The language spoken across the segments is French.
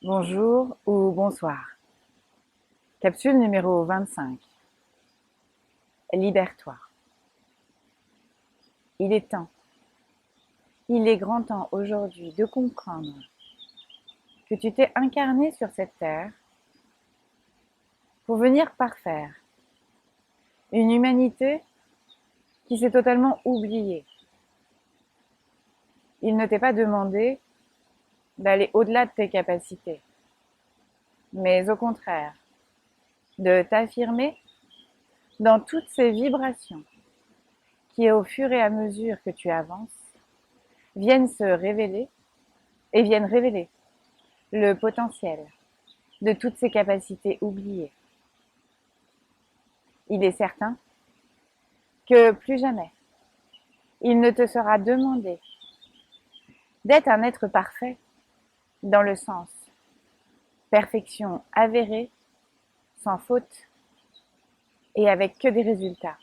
Bonjour ou bonsoir. Capsule numéro 25. Libère-toi. Il est temps. Il est grand temps aujourd'hui de comprendre que tu t'es incarné sur cette terre pour venir parfaire une humanité qui s'est totalement oubliée. Il ne t'est pas demandé d'aller au-delà de tes capacités, mais au contraire, de t'affirmer dans toutes ces vibrations qui, au fur et à mesure que tu avances, viennent se révéler et viennent révéler le potentiel de toutes ces capacités oubliées. Il est certain que plus jamais, il ne te sera demandé d'être un être parfait dans le sens perfection avérée, sans faute et avec que des résultats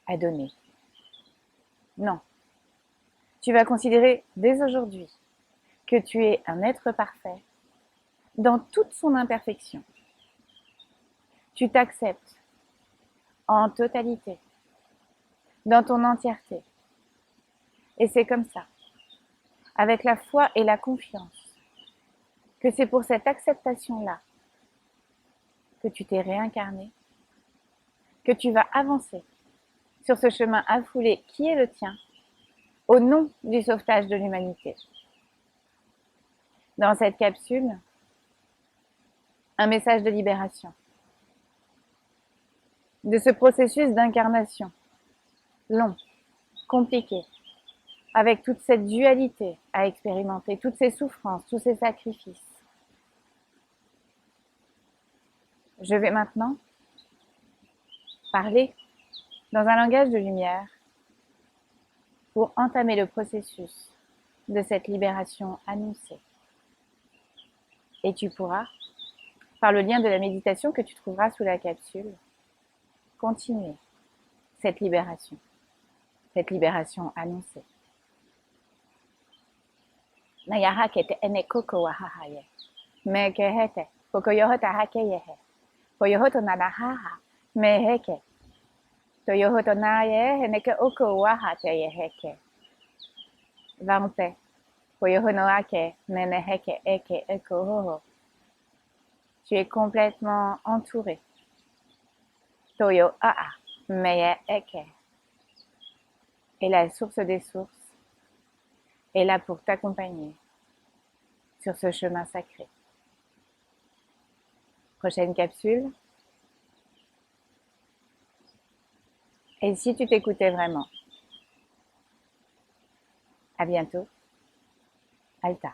à donner. Non, tu vas considérer dès aujourd'hui que tu es un être parfait dans toute son imperfection. Tu t'acceptes en totalité, dans ton entièreté. Et c'est comme ça, avec la foi et la confiance, que c'est pour cette acceptation-là que tu t'es réincarné, que tu vas avancer sur ce chemin affoulé qui est le tien, au nom du sauvetage de l'humanité. Dans cette capsule, un message de libération, de ce processus d'incarnation, long, compliqué, avec toute cette dualité à expérimenter, toutes ces souffrances, tous ces sacrifices. Je vais maintenant parler dans un langage de lumière pour entamer le processus de cette libération annoncée. Et tu pourras, par le lien de la méditation que tu trouveras sous la capsule, continuer cette libération annoncée. Nayaha kete ene koko wahahaye. Me kehete, koko yohota hakeyehe. Koyohoto nanahaha, me heke. Toyohoto naye heneke oko wahate yeheke. Vampe, koyohono ake, meneheke eke eko hoho. Tu es complètement entouré. Toyo aa, meye eke. Et la source des sources est là pour t'accompagner sur ce chemin sacré. Prochaine capsule. Et si tu t'écoutais vraiment? À bientôt. Alta.